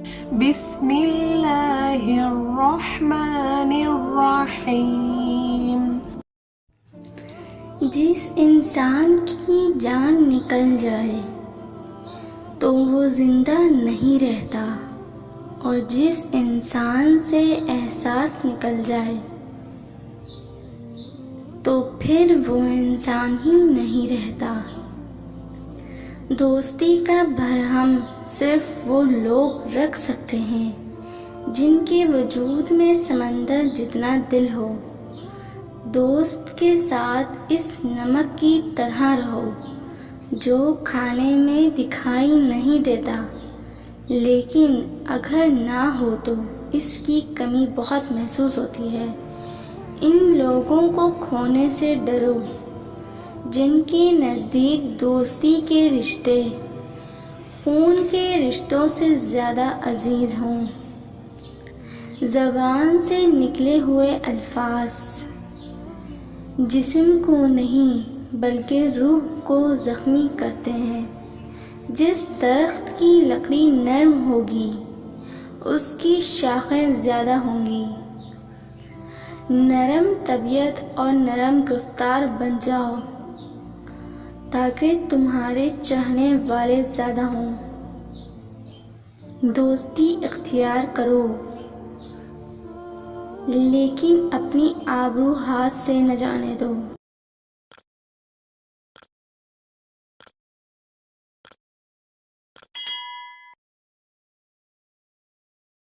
بسم اللہ الرحمن الرحیم. جس انسان کی جان نکل جائے تو وہ زندہ نہیں رہتا، اور جس انسان سے احساس نکل جائے تو پھر وہ انسان ہی نہیں رہتا۔ دوستی کا بھرم صرف وہ لوگ رکھ سکتے ہیں جن کے وجود میں سمندر جتنا دل ہو۔ دوست کے ساتھ اس نمک کی طرح رہو جو کھانے میں دکھائی نہیں دیتا، لیکن اگر نہ ہو تو اس کی کمی بہت محسوس ہوتی ہے۔ ان لوگوں کو کھونے سے ڈرو جن کے نزدیک دوستی کے رشتے خون کے رشتوں سے زیادہ عزیز ہوں۔ زبان سے نکلے ہوئے الفاظ جسم کو نہیں بلکہ روح کو زخمی کرتے ہیں۔ جس درخت کی لکڑی نرم ہوگی اس کی شاخیں زیادہ ہوں گی۔ نرم طبیعت اور نرم گفتار بن جاؤ تاکہ تمہارے چاہنے والے زیادہ ہوں۔ دوستی اختیار کرو لیکن اپنی آبرو ہاتھ سے نہ جانے دو۔